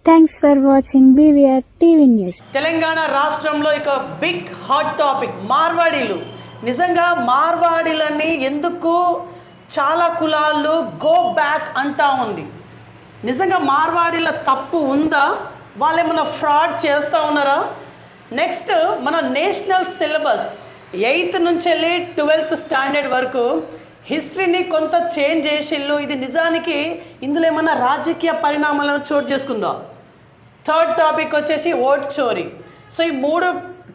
Thanks for watching BVR TV news. Telangana రాష్ట్రంలో ఇక big hot topic మార్వాడీలు. నిజంగా మార్వాడీలని ఎందుకు చాలా కులాలు గో బ్యాక్ అంటా ఉంది. నిజంగా మార్వాడీల తప్పు ఉందా? వాళ్ళు ఏమైనా ఫ్రాడ్ చేస్తూ ఉన్నారా? నెక్స్ట్ మన నేషనల్ సిలబస్ 8th నుంచి వెళ్ళి 12th స్టాండర్డ్ వరకు హిస్టరీని కొంత చేంజ్ చేసిళ్ళు. ఇది నిజానికి ఇందులో ఏమైనా రాజకీయ పరిణామాలను చోటు చేసుకుందా? థర్డ్ టాపిక్ వచ్చేసి ఓట్ చోరీ. సో ఈ 3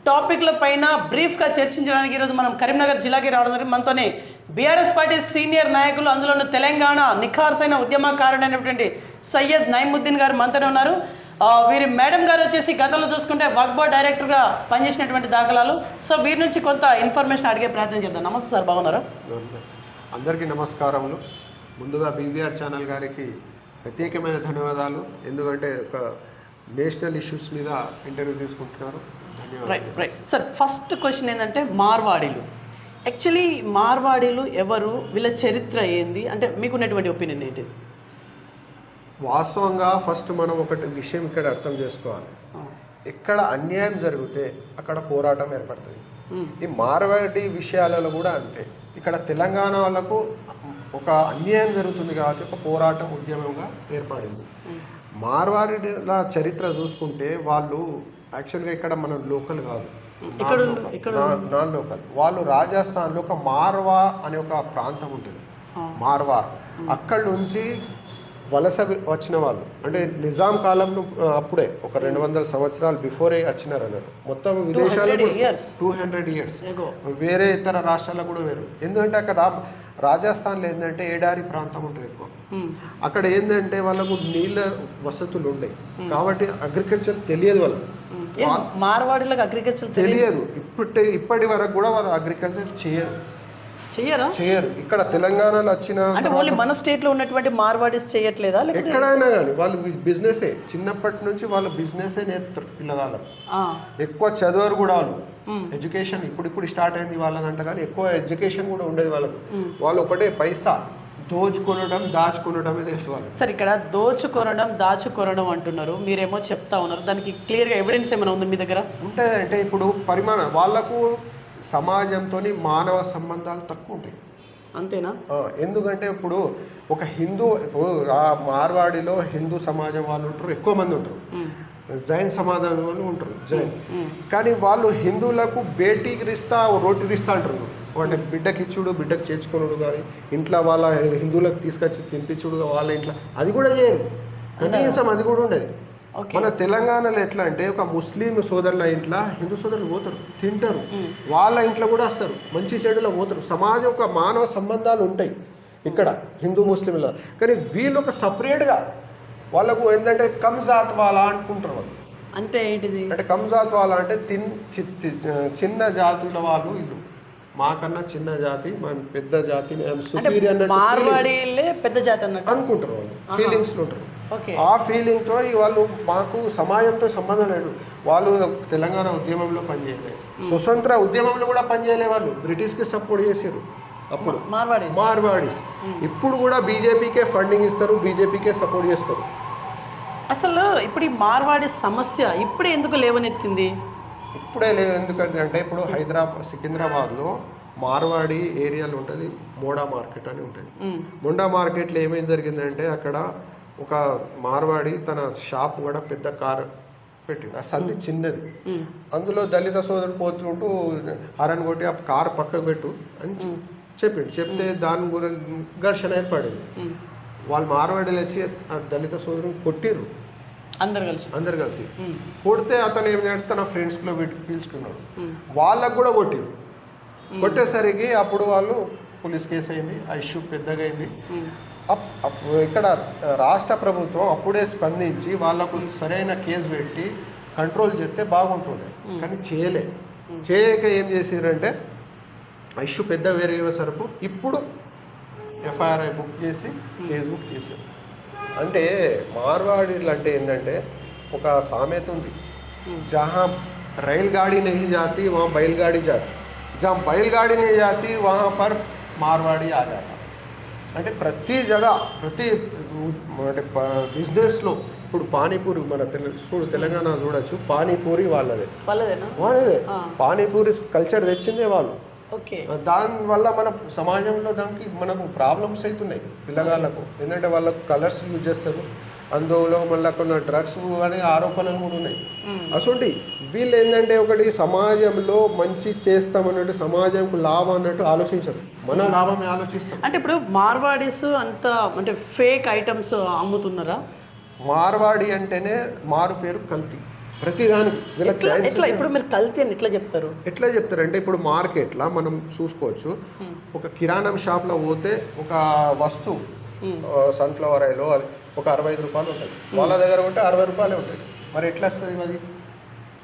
టాపిక్ల పైన బ్రీఫ్గా చర్చించడానికి ఈరోజు మనం కరీంనగర్ జిల్లాకి రావడం జరిగింది. మనతోనే బీఆర్ఎస్ పార్టీ సీనియర్ నాయకులు, అందులోనూ తెలంగాణ నిఖార్సైన ఉద్యమకారుడైనటువంటి సయ్యద్ నైముద్దీన్ గారు మనతోనే ఉన్నారు. వీరి మేడం గారు వచ్చేసి గతంలో చూసుకుంటే వక్ఫ్ బోర్డ్ డైరెక్టర్గా పనిచేసినటువంటి దాఖలాలు. సో వీరి నుంచి కొంత ఇన్ఫర్మేషన్ అడిగే ప్రయత్నం చేద్దాం. నమస్తే సార్, బాగున్నారా? అందరికీ నమస్కారములు. ముందుగా BVR ఛానల్ గారికి ప్రత్యేకమైన ధన్యవాదాలు. ఎందుకంటే ఒక నేషనల్ ఇష్యూస్ మీద ఇంటర్వ్యూ తీసుకుంటున్నారు. రైట్ సార్, ఫస్ట్ క్వశ్చన్ ఏంటంటే మార్వాడీలు. యాక్చువల్లీ మార్వాడీలు ఎవరు, వీళ్ళ చరిత్ర ఏంది అంటే మీకున్నటువంటి ఒపీనియన్ ఏంటి? వాస్తవంగా ఫస్ట్ మనం ఒకటి విషయం ఇక్కడ అర్థం చేసుకోవాలి. ఎక్కడ అన్యాయం జరిగితే అక్కడ పోరాటం ఏర్పడుతుంది. ఈ మార్వాడి విషయాలలో కూడా అంతే. ఇక్కడ తెలంగాణ వాళ్ళకు ఒక అన్యాయం జరుగుతుంది కాబట్టి ఒక పోరాటం ఉద్యమంగా ఏర్పడింది. మార్వాడిల చరిత్ర చూసుకుంటే వాళ్ళు యాక్చువల్గా ఇక్కడ మన లోకల్ కాదు, నాన్ లోకల్. వాళ్ళు రాజస్థాన్లో ఒక మార్వా అనే ఒక ప్రాంతం ఉంటుంది, మార్వార్. అక్కడి నుంచి వలస వచ్చిన వాళ్ళు, అంటే నిజాం కాలంలో అప్పుడే ఒక 200 సంవత్సరాలు బిఫోరే వచ్చినారు అన్నట్టు. మొత్తం విదేశాలు 200 ఇయర్స్ వేరే ఇతర రాష్ట్రాలకు కూడా వేరు. ఎందుకంటే అక్కడ రాజస్థాన్లో ఏంటంటే ఏడారి ప్రాంతం ఉంటుంది ఎక్కువ. అక్కడ ఏంటంటే వాళ్ళకు నీళ్ళ వసతులు ఉండే కాబట్టి అగ్రికల్చర్ తెలియదు వాళ్ళకు. మార్వాడీలకు అగ్రికల్చర్ తెలియదు. ఇప్పటి వరకు కూడా వాళ్ళు అగ్రికల్చర్ చేయరు. ఇక్కడ తెలంగాణలో వచ్చిన మన స్టేట్ లో ఉన్నటువంటి మార్వాడీస్ చేయట్లేదా? ఎక్కడైనా కానీ వాళ్ళు బిజినెసే, చిన్నప్పటి నుంచి వాళ్ళు బిజినెసే నేర్పుతారు పిల్లగాళ్ళకు. ఎక్కువ చదవరు కూడా వాళ్ళు. ఎడ్యుకేషన్ ఇప్పుడు స్టార్ట్ అయింది వాళ్ళదంట, కానీ ఎక్కువ ఎడ్యుకేషన్ కూడా ఉండేది వాళ్ళకు. వాళ్ళు ఒకటే పైసా దోచుకొనడం దాచుకొనడమే తెలుసు వాళ్ళు. సరే, ఇక్కడ దోచుకొనడం దాచుకొనడం అంటున్నారు, మీరేమో చెప్తా ఉన్నారు. దానికి క్లియర్గా ఎవిడెన్స్ ఏమైనా ఉంది మీ దగ్గర? ఉంటుంది. అంటే ఇప్పుడు పరిమాణం వాళ్ళకు సమాజంతో మానవ సంబంధాలు తక్కువ ఉంటాయి, అంతేనా? ఎందుకంటే ఇప్పుడు ఒక హిందూ, ఇప్పుడు ఆ మార్వాడిలో హిందూ సమాజం వాళ్ళు ఉంటారు, ఎక్కువ మంది ఉంటారు. జైన్ సమాజం వాళ్ళు ఉంటారు, జైన్. కానీ వాళ్ళు హిందువులకు బేటీకి రిస్తా రోటీ రిస్తా అంటారు. అంటే బిడ్డకి ఇచ్చుడు, బిడ్డకి చేర్చుకున్నాడు, కానీ ఇంట్లో వాళ్ళ హిందువులకు తీసుకొచ్చి తినిపించుడు వాళ్ళ ఇంట్లో, అది కూడా చేయరు. కనీసం అది కూడా ఉండేది. మన తెలంగాణలో ఎట్లా అంటే ఒక ముస్లిం సోదరుల ఇంట్లో హిందూ సోదరులు పోతారు, తింటారు, వాళ్ళ ఇంట్లో కూడా వస్తారు, మంచి చెడులో పోతారు. సమాజం ఒక మానవ సంబంధాలు ఉంటాయి ఇక్కడ హిందూ ముస్లింల. కానీ వీళ్ళు ఒక సపరేట్గా వాళ్ళకు ఏంటంటే కంజాత్ వాళ్ళ అనుకుంటారు వాళ్ళు. అంటే ఏంటిది? అంటే కంజాత్ వాళ్ళ అంటే చిన్న జాతుల వాళ్ళు. వీళ్ళు మాకన్నా చిన్న జాతి, మనం పెద్ద జాతి, పెద్ద జాతి అనుకుంటారు వాళ్ళు. ఫీలింగ్స్లో ఉంటారు. ఆ ఫీలింగ్తో వాళ్ళు మాకు సమాజంతో సంబంధం లేదు. వాళ్ళు తెలంగాణ ఉద్యమంలో పనిచేయలేదు, స్వతంత్ర ఉద్యమంలో కూడా పనిచేయలే. వాళ్ళు బ్రిటిష్కి సపోర్ట్ చేశారు అప్పుడు మార్వాడీస్. ఇప్పుడు కూడా బీజేపీకే ఫండింగ్ ఇస్తారు, బీజేపీకే సపోర్ట్ చేస్తారు. అసలు ఇప్పుడు ఈ మార్వాడి సమస్య ఇప్పుడు ఎందుకు లేవనెత్తింది? ఇప్పుడే లేదు. ఎందుకంటే అంటే ఇప్పుడు సికింద్రాబాద్లో మార్వాడి ఏరియాలో ఉంటుంది, మోడా మార్కెట్ అని ఉంటుంది. మోడా మార్కెట్లో ఏమేమి జరిగిందంటే అక్కడ ఒక మార్వాడి తన షాప్ కూడా పెద్ద కారు పెట్టింది. ఆ సంధి చిన్నది, అందులో దళిత సోదరుడు పోతుంటూ హారన్ కొట్టి ఆ కారు పక్కకు పెట్టు అని చెప్తే దాని గురించి ఘర్షణ ఏర్పడింది. వాళ్ళు మార్వాడీలు వచ్చి ఆ దళిత సోదరుని కొట్టిర్రు, అందరు కలిసి కొడితే అతను ఏం చేస్తే తన ఫ్రెండ్స్లో పిలుచుకున్నాడు, వాళ్ళకు కూడా కొట్టిరు. కొట్టేసరికి అప్పుడు వాళ్ళు పోలీస్ కేసు అయింది, ఆ ఇష్యూ పెద్దగా అయింది. ఇక్కడ రాష్ట్ర ప్రభుత్వం అప్పుడే స్పందించి వాళ్ళకు సరైన కేసు పెట్టి కంట్రోల్ చేస్తే బాగుంటుండే, కానీ చేయక ఏం చేసారంటే ఆ ఇష్యూ పెద్ద వేరే సరుకు ఇప్పుడు FIR బుక్ చేసి కేసు బుక్ చేశారు. అంటే మార్వాడీలు అంటే ఏంటంటే ఒక సామెత ఉంది, జహా రైల్ గాడి నహీ జాతి వహా బైల్గాడి జాతి, జహా బైల్గాడి నహీ జాతి వహా పర్ మార్వాడి ఆ జాతా. అంటే ప్రతి అంటే బిజినెస్లో ఇప్పుడు పానీపూరి మన తెలంగాణ చూడొచ్చు, పానీపూరి వాళ్ళదే. వాళ్ళదేనా? వాళ్ళదే. పానీపూరి కల్చర్ తెచ్చిందే వాళ్ళు. ఓకే. దానివల్ల మన సమాజంలో దానికి మనకు ప్రాబ్లమ్స్ అవుతున్నాయి పిల్లగాళ్ళకు. ఎందుకంటే వాళ్ళకు కలర్స్ యూజ్ చేస్తారు, అందులో మళ్ళీ కొన్ని డ్రగ్స్ అనే ఆరోపణలు కూడా ఉన్నాయి. అసలు వీళ్ళు ఏంటంటే ఒకటి సమాజంలో మంచి చేస్తామన్నట్టు, సమాజంకు లాభం అన్నట్టు ఆలోచించరు, మన లాభమే ఆలోచిస్తాం. అంటే ఇప్పుడు మార్వాడీస్ అంత అంటే ఫేక్ ఐటమ్స్ అమ్ముతున్నారా? మార్వాడి అంటేనే మారు పేరు కల్తీ ప్రతిదానికి. ఎట్లా ఇప్పుడు మీరు కల్తీ అని ఎట్లా చెప్తారు? ఎట్లా చెప్తారంటే ఇప్పుడు మార్కెట్లో మనం చూసుకోవచ్చు, ఒక కిరాణం షాప్లో పోతే ఒక వస్తువు సన్ఫ్లవర్ ఆయిల్ అది ఒక 65 రూపాయలు ఉంటుంది, వాళ్ళ దగ్గర ఉంటే 60 రూపాయలే ఉంటుంది. మరి ఎట్లా వస్తుంది అది?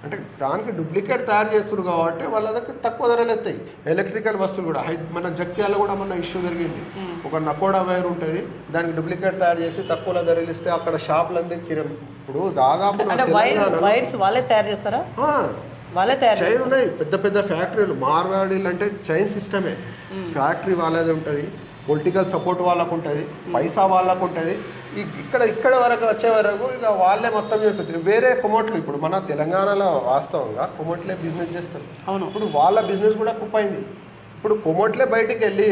అంటే దానికి డూప్లికేట్ తయారు చేస్తున్నారు కాబట్టి వాళ్ళ దగ్గర తక్కువ ధరలు ఎత్తాయి. ఎలక్ట్రికల్ వస్తువులు కూడా మన జగ్త్యాల కూడా మన ఇష్యూ జరిగింది. ఒక నకోడా వైర్ ఉంటుంది, దానికి డూప్లికేట్ తయారు చేసి తక్కువ ధరలు ఇస్తే అక్కడ షాపులందరూ ఇప్పుడు దాదాపు వైర్స్ వాళ్ళే తయారు చేస్తారా? వాళ్ళే తయారు చైన్ ఉన్నాయి, పెద్ద పెద్ద ఫ్యాక్టరీలు. మార్వాడీలు అంటే చైన్ సిస్టమే. ఫ్యాక్టరీ వాళ్ళది ఉంటుంది, పొలిటికల్ సపోర్ట్ వాళ్ళకు ఉంటుంది, పైసా వాళ్ళకు ఉంటుంది. ఇక్కడ వరకు వచ్చే వరకు ఇక వాళ్ళే మొత్తం చెప్తారు. వేరే కొమోట్లు ఇప్పుడు మన తెలంగాణలో వాస్తవంగా కొమోట్లే బిజినెస్ చేస్తారు. అవును. ఇప్పుడు వాళ్ళ బిజినెస్ కూడా కుప్పైంది. ఇప్పుడు కొమోట్లే బయటికి వెళ్ళి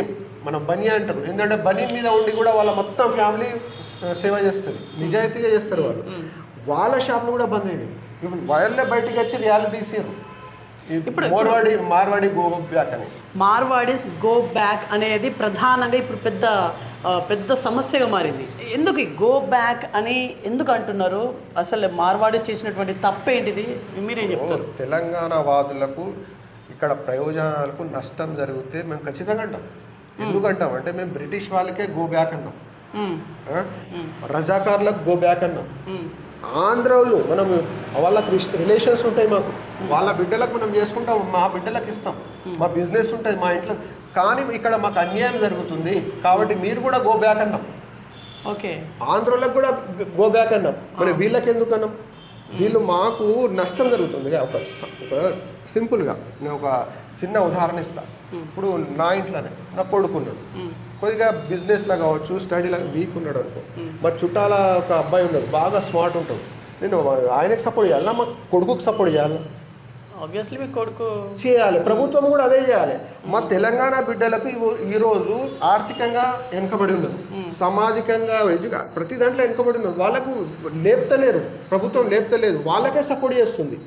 మన బనీ అంటారు, ఎందుకంటే బనీ మీద ఉండి కూడా వాళ్ళ మొత్తం ఫ్యామిలీ సేవ చేస్తారు, నిజాయితీగా చేస్తారు వాళ్ళు. వాళ్ళ షాపులు కూడా బంద్ అయినాయి. ఇప్పుడు వాళ్ళే బయటికి వచ్చి రియాలిటీ తీసారు. ఇప్పుడు మార్వాడి గో బ్యాక్ అని, మార్వాడీస్ గో బ్యాక్ అనేది ప్రధానంగా ఇప్పుడు పెద్ద సమస్యగా మారింది. ఎందుకు ఈ గో బ్యాక్ అని ఎందుకు అంటున్నారు? అసలు మార్వాడీస్ చేసినటువంటి తప్పేంటిది మీరేం చెప్తారు? తెలంగాణ వాదులకు ఇక్కడ ప్రయోజనాలకు నష్టం జరిగితే మేము ఖచ్చితంగా అంటాం. ఎందుకంటాం అంటే మేము బ్రిటిష్ వాళ్ళకే గో బ్యాక్ అన్నాం, రజాకార్లకు గో బ్యాక్ అన్నాం. ఆంధ్రలో మనం వాళ్ళకి రిలేషన్స్ ఉంటాయి మాకు, వాళ్ళ బిడ్డలకు మనం చేసుకుంటాం, మా బిడ్డలకు ఇస్తాం, మా బిజినెస్ ఉంటుంది మా ఇంట్లో. కానీ ఇక్కడ మాకు అన్యాయం జరుగుతుంది కాబట్టి మీరు కూడా గో బ్యాక్ అన్నాం. ఓకే. ఆంధ్రోలకు కూడా గో బ్యాక్ అన్నాం. మరి వీళ్ళకి ఎందుకు అన్నాం? వీళ్ళు మాకు నష్టం జరుగుతుంది. ఒక సింపుల్గా నేను ఒక చిన్న ఉదాహరణ ఇస్తాను. ఇప్పుడు నా ఇంట్లోనే నా కొడుకున్నాడు, కొద్దిగా బిజినెస్లో కావచ్చు స్టడీలో వీక్ ఉన్నాడు అనుకో, మా చుట్టాల ఒక అబ్బాయి ఉన్నాడు బాగా స్మార్ట్ ఉంటాడు, నేను ఆయనకు సపోర్ట్ చేయాలా మా కొడుకుకి సపోర్ట్ చేయాలా? ఆబ్వియస్లీ మీ కొడుకు చేయాలి, ప్రభుత్వం కూడా అదే చేయాలి. మా తెలంగాణ బిడ్డలకు ఈరోజు ఆర్థికంగా వెనుకబడి ఉన్నారు, సామాజికంగా ప్రతి దాంట్లో వెనుకబడి ఉన్నారు. వాళ్ళకు లేపుతలేరు, ప్రభుత్వం లేపుతలేదు, వాళ్ళకే సపోర్ట్ చేస్తుంది.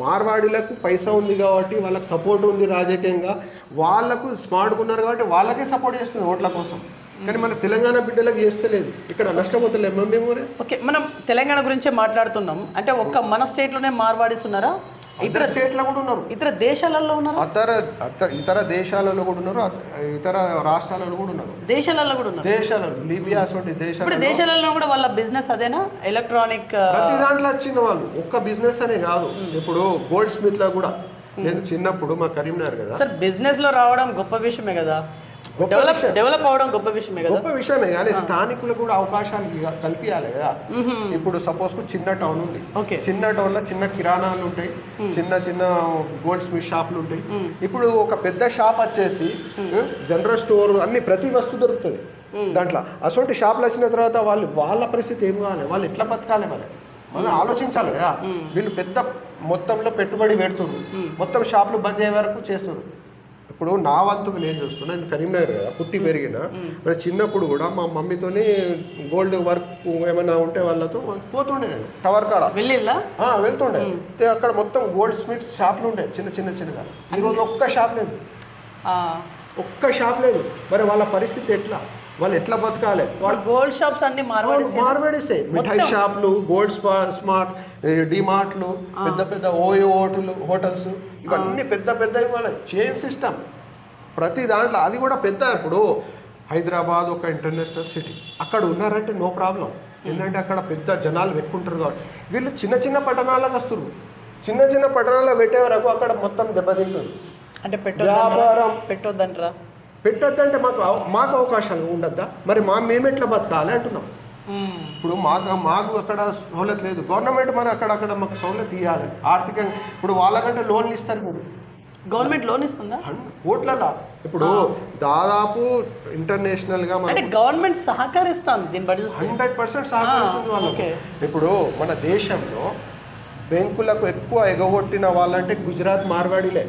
మార్వాడీలకు పైసా ఉంది కాబట్టి వాళ్ళకి సపోర్ట్ ఉంది రాజకీయంగా, వాళ్ళకు స్మార్ట్గా ఉన్నారు కాబట్టి వాళ్ళకే సపోర్ట్ చేస్తుంది ఓట్ల కోసం. కానీ మన తెలంగాణ బిడ్డలకు చేస్తలేదు, ఇక్కడ నష్టపోతలేము మేము. ఓకే, మనం తెలంగాణ గురించే మాట్లాడుతున్నాం. అంటే ఒక్క మన స్టేట్లోనే మార్వాడీస్ ఉన్నారా? ఇతర స్టేట్లో కూడా ఉన్నారు, ఇతర దేశాలలో ఉన్నారు, ఇతర దేశాలలో కూడా ఉన్నారు, ఇతర రాష్ట్రాలలో కూడా ఉన్నారు, దేశాలలో కూడా ఉన్నారు. దేశాలలో లిబియా దేశాలలో కూడా వాళ్ళ బిజినెస్ అదేనా? ఎలక్ట్రానిక్ ప్రతి దాంట్లో వచ్చిన వాళ్ళు ఒక్క బిజినెస్ అనే కాదు. ఇప్పుడు గోల్డ్ స్మిత్ లో కూడా నేను చిన్నప్పుడు మా కరీంనగర్ కదా సార్, బిజినెస్ లో రావడం గొప్ప విషయమే కదా, డెవలప్ అవడం గొప్ప విషయమే కదా, గొప్ప విషయమే. కానీ స్థానికులకు కూడా అవకాశాలు కల్పించాలి కదా. ఇప్పుడు సపోజ్ చిన్న టౌన్ ఉంది, చిన్న టౌన్ లో చిన్న కిరాణాలు ఉంటాయి, చిన్న గోల్డ్ స్మిత్ షాపులు ఉంటాయి. ఇప్పుడు ఒక పెద్ద షాప్ వచ్చేసి జనరల్ స్టోర్ అన్ని ప్రతి వస్తువు దొరుకుతుంది దాంట్లో. అటువంటి షాపులు వచ్చిన తర్వాత వాళ్ళ పరిస్థితి ఏం కావాలి, వాళ్ళు ఎట్లా బతకాలి మనం ఆలోచించాలి కదా. వీళ్ళు పెద్ద మొత్తంలో పెట్టుబడి పెడుతున్నారు, మొత్తం షాపులు బంద్ అయ్యే వరకు చేస్తున్నారు. ఇప్పుడు నా వంతుకు నేను చూస్తున్నా, నేను కరీంనగర్ కదా పుట్టి పెరిగిన. మరి చిన్నప్పుడు కూడా మా మమ్మీతోని గోల్డ్ వర్క్ ఏమైనా ఉంటే వాళ్ళతో పోతుండే, నేను టవర్ కాడ వెళ్తుండే. అక్కడ మొత్తం గోల్డ్ స్మిత్ షాపులు ఉండే చిన్నగా. ఈరోజు ఒక్క షాప్ లేదు, ఒక్క షాప్ లేదు. మరి వాళ్ళ పరిస్థితి ఎట్లా, వాళ్ళు ఎట్లా బతకాలి? వాళ్ళు గోల్డ్ షాప్స్ అన్ని మార్వాడీసే. మిఠాయి షాపులు, గోల్డ్ స్మార్ట్, డిమార్ట్లు, పెద్ద ఓయో హోటల్స్, ఇవన్నీ పెద్ద ఇవాళ చైన్ సిస్టమ్ ప్రతి దాంట్లో. అది కూడా పెద్ద. ఇప్పుడు హైదరాబాద్ ఒక ఇంటర్నేషనల్ సిటీ, అక్కడ ఉన్నారంటే నో ప్రాబ్లం, ఎందుకంటే అక్కడ పెద్ద జనాలు పెట్టుకుంటారు కాబట్టి. వీళ్ళు చిన్న పట్టణాలకు వస్తున్నారు, చిన్న పట్టణాల్లో పెట్టే వరకు అక్కడ మొత్తం దెబ్బతింటుంది. అంటే వ్యాపారం పెట్టొద్దంటే మాకు అవకాశాలు ఉండద్దా? మరి మేము ఎట్లా బతకాలి అంటున్నాం. ఇప్పుడు మాకు అక్కడ సౌలత్ లేదు, గవర్నమెంట్ మరి అక్కడ మాకు సౌలత్ ఇవ్వాలి ఆర్థికంగా. ఇప్పుడు వాళ్ళకంటే లోన్లు ఇస్తారు మీరు, గవర్నమెంట్ లోన్ ఇస్తుందా? కోట్లలో ఇప్పుడు దాదాపు ఇంటర్నేషనల్ గా అంటే గవర్నమెంట్ సహకరిస్తుంది దీన్ని బట్టి 100% సహకరిస్తుంది వాళ్ళకి. ఇప్పుడు మన దేశంలో బ్యాంకులకు ఎక్కువ ఎగగొట్టిన వాళ్ళంటే గుజరాత్ మార్వాడీలే.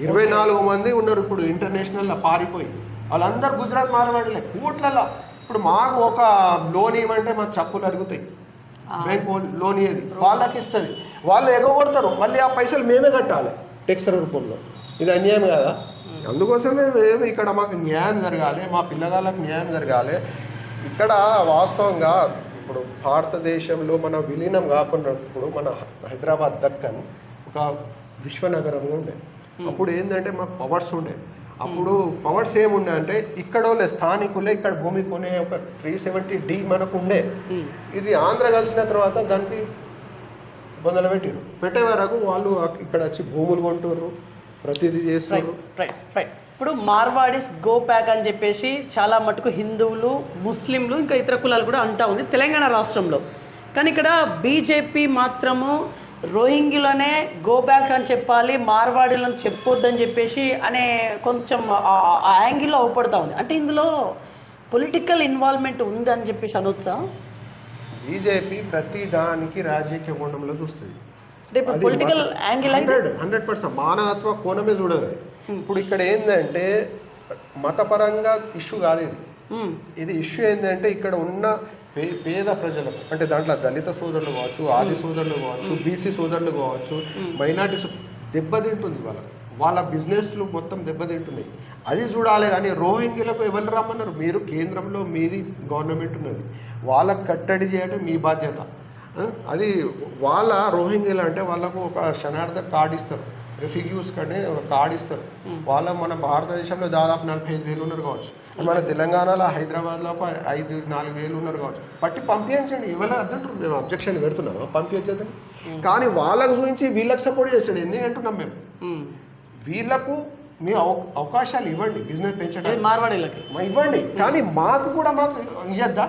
24 మంది ఉన్నారు ఇప్పుడు ఇంటర్నేషనల్లో పారిపోయి. వాళ్ళందరూ గుజరాత్ మార్వాడీలే కోట్లలో. ఇప్పుడు మాకు ఒక లోన్ ఇవ్వమంటే మాకు చప్పులు అరుగుతాయి. బ్యాంకు లోన్ ఇయ్యేది వాళ్ళకి ఇస్తుంది, వాళ్ళు ఎగగొడతారు, మళ్ళీ ఆ పైసలు మేమే కట్టాలి టెక్స్ రూపంలో. ఇది అన్యాయం కదా. అందుకోసమే మేము ఇక్కడ మాకు న్యాయం జరగాలి, మా పిల్లగాళ్ళకి న్యాయం జరగాలి. ఇక్కడ వాస్తవంగా ఇప్పుడు భారతదేశంలో మన విలీనం కాకున్నప్పుడు మన హైదరాబాద్ దక్కన్ ఒక విశ్వనగరంగా ఉండే. అప్పుడు ఏంటంటే మాకు పవర్స్ ఉండే. అప్పుడు పవర్స్ ఏముండే అంటే ఇక్కడ స్థానికులే ఇక్కడ భూమి కొనే ఒక 370D మనకు ఉండే. ఇది ఆంధ్ర కలిసిన తర్వాత దానికి ఇబ్బందులు పెట్టే వరకు వాళ్ళు ఇక్కడ వచ్చి భూములు కొంటారు, ప్రతిదీ చేస్తారు. రైట్. ఇప్పుడు మార్వాడీస్ గో బ్యాక్ అని చెప్పేసి చాలా మటుకు హిందువులు, ముస్లింలు, ఇంకా ఇతర కులాలు కూడా అంటా ఉంది తెలంగాణ రాష్ట్రంలో. కానీ ఇక్కడ బీజేపీ మాత్రము రోహింగ్యులనే గో బ్యాక్ అని చెప్పాలి, మార్వాడీలను చెప్పొద్దని చెప్పేసి అనే కొంచెం ఆ యాంగిల్లో అవపడతా ఉంది. అంటే ఇందులో పొలిటికల్ ఇన్వాల్వ్మెంట్ ఉందని చెప్పేసి అనొచ్చా? బీజేపీ ప్రతి దానికి రాజకీయ కోణంలో చూస్తుంది. అంటే పొలిటికల్ యాంగిల్ 100% మానవత్వ కోణమే చూడదు. ఇప్పుడు ఇక్కడ ఏంటంటే మతపరంగా ఇష్యూ కాదు ఇది. ఇది ఇష్యూ ఏంటంటే ఇక్కడ ఉన్న పేద ప్రజలకు, అంటే దాంట్లో దళిత సోదరులు కావచ్చు, ఆది సోదరులు కావచ్చు, బీసీ సోదరులు కావచ్చు, మైనార్టీస్ దెబ్బతింటుంది వాళ్ళ బిజినెస్లు మొత్తం దెబ్బతింటున్నాయి. అది చూడాలి. కానీ రోహింగ్యులకు ఎవరు రమ్మన్నారు? మీరు కేంద్రంలో మీది గవర్నమెంట్ ఉన్నది, వాళ్ళకు కట్టడి చేయడం మీ బాధ్యత. అది వాళ్ళ రోహింగ్యులు అంటే వాళ్ళకు ఒక శనార్థ కార్డు ఇస్తారు, రిఫ్యూజీస్ కానీ ఒక కార్డు ఇస్తారు. వాళ్ళ మన భారతదేశంలో దాదాపు 45,000 ఉన్నారు కావచ్చు, మన తెలంగాణలో హైదరాబాద్లో ఒక 4,000 ఉన్నారు కావచ్చు. పట్టి పంపించండి, ఇవాళ అద్దంటారు. మేము అబ్జెక్షన్ పెడుతున్నాము, పంపించద్దని. కానీ వాళ్ళకు చూపించి వీళ్ళకి సపోర్ట్ చేస్తాడు. ఎందుకు అంటున్నాం మేము? వీళ్ళకు మీ అవకాశాలు ఇవ్వండి, బిజినెస్ పెంచడానికి మార్వాడీలకి ఇవ్వండి. కానీ మాకు ఇవ్వద్దా?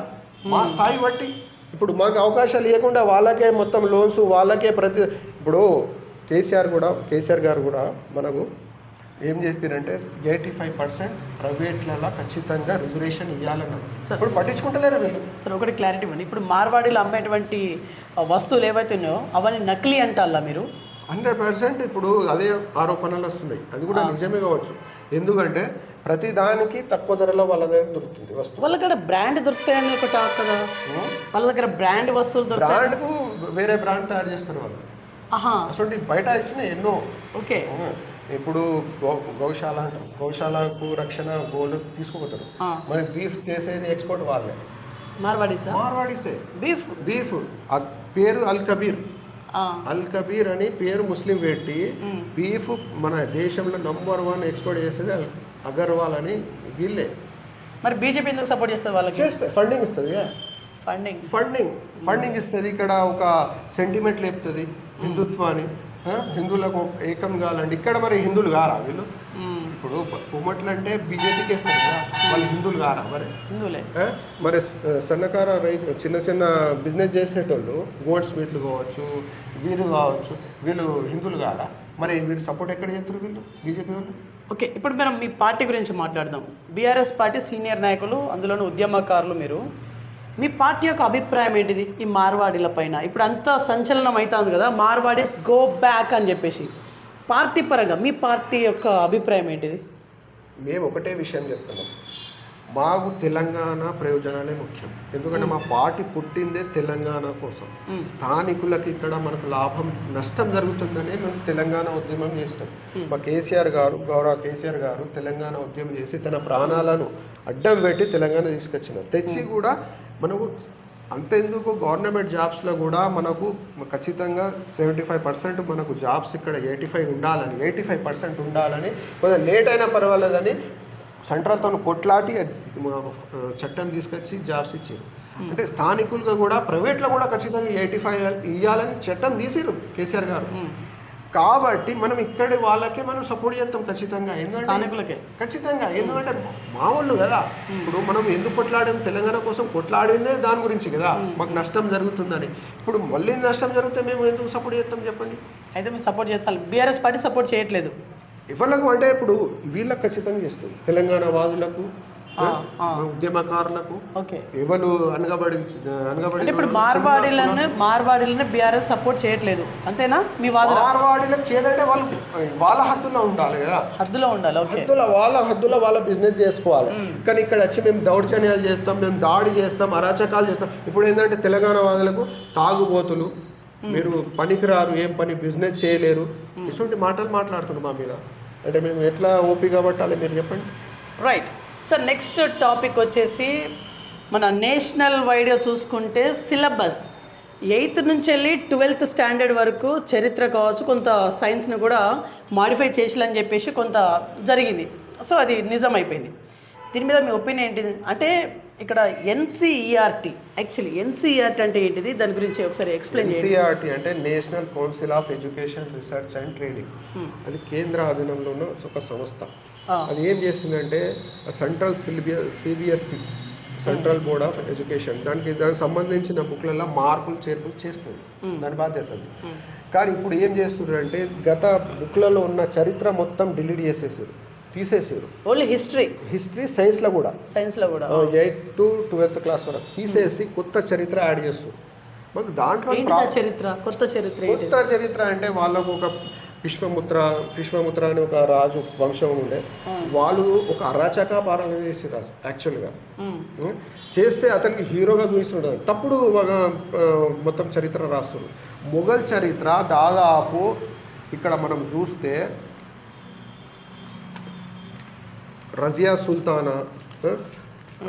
మా స్థాయి బట్టి ఇప్పుడు మాకు అవకాశాలు ఇవ్వకుండా వాళ్ళకే మొత్తం లోన్స్, వాళ్ళకే ఇప్పుడు కేసీఆర్ గారు కూడా మనకు ఏం చెప్పారంటే 85% ప్రైవేట్లలో ఖచ్చితంగా రిజర్వేషన్ ఇవ్వాలన్నారు. ఇప్పుడు పట్టించుకుంటలేరు వీళ్ళు. సరే, ఒకటి క్లారిటీ ఇవ్వండి. ఇప్పుడు మార్వాడీలు అమ్మేటువంటి వస్తువులు ఏవైతే ఉన్నాయో అవన్నీ నకిలీ అంటారా మీరు? 100% ఇప్పుడు అదే ఆరోపణలు వస్తున్నాయి. అది కూడా నిజమే కావచ్చు. ఎందుకంటే ప్రతి దానికి తక్కువ ధరలో వాళ్ళ దగ్గర దొరుకుతుంది వస్తువు. వాళ్ళ దగ్గర బ్రాండ్ దొరుకుతాయని ఒక టాక్ కదా. వాళ్ళ దగ్గర బ్రాండ్ వస్తువులు దొరుకుతాయి. బ్రాండ్కు వేరే బ్రాండ్ తయారు చేస్తారు వాళ్ళు. అసలు బయట ఇచ్చిన ఎన్నో. ఓకే. ఇప్పుడు గౌశాల అంటారు, గౌశాలకు రక్షణ గోలు తీసుకుపోతారు. మరి బీఫ్ చేసేది ఎక్స్పోర్ట్ వాళ్ళే, మార్వాడీసే. బీఫ్ పేరు అల్ కబీర్ అని పేరు ముస్లిం పెట్టి బీఫ్ మన దేశంలో #1 ఎక్స్పోర్ట్ చేసేది అగర్వాల్ అని వీళ్ళే. మరి బీజేపీ ఎందుకు సపోర్ట్ చేస్తుంది? వాళ్ళకి చేస్తే ఫండింగ్ ఇస్తుంది, ఫండింగ్ ఇస్తుంది. ఇక్కడ ఒక సెంటిమెంట్ లేపుతుంది హిందుత్వాన్ని, హిందువులకు ఏకం కావాలండి. ఇక్కడ మరి హిందువులు కారా వీళ్ళు? ఇప్పుడు కుమ్మట్లు అంటే బీజేపీకి ఇస్తారు కదా, వాళ్ళు హిందువులు కారా? మరి హిందువులే. మరి సన్నకార రైతు చిన్న బిజినెస్ చేసేటోళ్ళు, గోల్డ్ స్మిత్లు కావచ్చు, వీరు కావచ్చు, వీళ్ళు హిందువులు కారా? మరి వీళ్ళు సపోర్ట్ ఎక్కడ చేస్తారు వీళ్ళు, బీజేపీ వాళ్ళు? ఓకే, ఇప్పుడు మనం మీ పార్టీ గురించి మాట్లాడదాం. బీఆర్ఎస్ పార్టీ సీనియర్ నాయకులు, అందులోనూ ఉద్యమకారులు మీరు. మీ పార్టీ యొక్క అభిప్రాయం ఏంటిది ఈ మార్వాడీల పైన? ఇప్పుడు అంతా సంచలనం అవుతుంది కదా, మార్వాడీస్ గో బ్యాక్ అని చెప్పేసి. పార్టీ పరంగా మీ పార్టీ యొక్క అభిప్రాయం ఏంటిది? మేము ఒకటే విషయం చెప్తున్నాం, మాకు తెలంగాణ ప్రయోజనాలే ముఖ్యం. ఎందుకంటే మా పార్టీ పుట్టిందే తెలంగాణ కోసం. స్థానికులకి ఇక్కడ మనకు లాభం నష్టం జరుగుతుందనే మేము తెలంగాణ ఉద్యమం చేస్తాం. మా గౌరవ కేసీఆర్ గారు తెలంగాణ ఉద్యమం చేసి తన ప్రాణాలను అడ్డం పెట్టి తెలంగాణ తీసుకొచ్చినారు. తెచ్చి కూడా మనకు అంతెందుకు గవర్నమెంట్ జాబ్స్లో కూడా మనకు ఖచ్చితంగా 75% మనకు జాబ్స్ ఇక్కడ 85% ఉండాలని కొంచెం లేట్ అయినా పర్వాలేదని సెంట్రల్తో కొట్లాటి చట్టం తీసుకొచ్చి జాబ్స్ ఇచ్చారు. అంటే స్థానికులుగా కూడా ప్రైవేట్లో కూడా ఖచ్చితంగా 85 ఇవ్వాలని చట్టం తీసారు కేసీఆర్ గారు. కాబట్టి మనం ఇక్కడి వాళ్ళకే మనం సపోర్ట్ చేస్తాం ఖచ్చితంగా, ఎందుకంటే ఖచ్చితంగా. ఎందుకంటే మా వాళ్ళు కదా. ఇప్పుడు మనం ఎందుకు కొట్లాడాం? తెలంగాణ కోసం కొట్లాడిందే దాని గురించి కదా, మాకు నష్టం జరుగుతుందని. ఇప్పుడు మళ్ళీ నష్టం జరిగితే మేము ఎందుకు సపోర్ట్ చేస్తాం చెప్పండి? అయితే మేము సపోర్ట్ చేస్తాం. బీఆర్ఎస్ పార్టీ సపోర్ట్ చేయట్లేదు. ఎవరికి అంటే ఇప్పుడు వీళ్ళకి ఖచ్చితంగా చేస్తుంది, తెలంగాణ వాదులకు, ఉద్యమకారులకు, ఓకే. ఎవరు అనగబడి అంటే ఇప్పుడు మార్వాడీలను బీఆర్ఎస్ సపోర్ట్ చేయట్లేదు అంతేనా మీ వాదన? మార్వాడీలకు చేదంటే వాళ్ళు వాళ్ళ హద్దులో ఉండాలి కదా, హద్దులో ఉండాలి. హద్దులో వాళ్ళ బిజినెస్ చేసుకోవాలి. కానీ ఇక్కడ వచ్చి మేము దౌర్జన్యాలు చేస్తాం, మేము దాడి చేస్తాం, అరాచకాలు చేస్తాం. ఇప్పుడు ఏంటంటే తెలంగాణ వాదులకు తాగుబోతులు, మీరు పనికిరారు, ఏం పని బిజినెస్ చేయలేరు, ఇటువంటి మాటలు మాట్లాడుతున్నారు మా మీద. అంటే మేము ఎట్లా ఓపిక పట్టాలి మీరు చెప్పండి. రైట్ సార్, నెక్స్ట్ టాపిక్ వచ్చేసి మన నేషనల్ వైడ్గా చూసుకుంటే సిలబస్ 8th నుంచి వెళ్ళి 12th స్టాండర్డ్ వరకు చరిత్ర కావచ్చు, కొంత సైన్స్ని కూడా మాడిఫై చేయాలని చెప్పేసి కొంత జరిగింది. సో అది నిజం అయిపోయింది. దీని మీద మీ ఒపీనియన్ ఏంటిది? అంటే ఇక్కడ NCERT, యాక్చువల్లీ NCERT అంటే ఏంటిది, దాని గురించి ఒకసారి ఎక్స్ప్లెయిన్ చేయండి. NCERT అంటే national council of education research and training. అది కేంద్ర అధీనంలో ఉన్న ఒక సంస్థ. అది ఏం చేస్తుందంటే central CBSE, central board of education, దానికి సంబంధించిన బుక్లలో మార్పులు చేర్పులు చేస్తుంది, దాని బాధ్యత అది. కానీ ఇప్పుడు ఏం చేస్తున్నారు అంటే గత బుక్లలో ఉన్న చరిత్ర మొత్తం డిలీట్ తీసేసారు. ఓన్లీ హిస్టరీ సైన్స్లో కూడా 8th to 12th క్లాస్ వరకు తీసేసి కొత్త చరిత్ర యాడ్ చేస్తారు. మాకు దాంట్లో కొత్త చరిత్ర అంటే వాళ్ళకు ఒక విశ్వముత్ర అని ఒక రాజు వంశం ఉండే, వాళ్ళు ఒక అరాచక పాలన చేసి రాజు యాక్చువల్గా చేస్తే అతనికి హీరోగా చూపిస్తున్నారు. తప్పుడు మొత్తం చరిత్ర రాస్తారు. మొఘల్ చరిత్ర దాదాపు ఇక్కడ మనం చూస్తే రజియా సుల్తానా,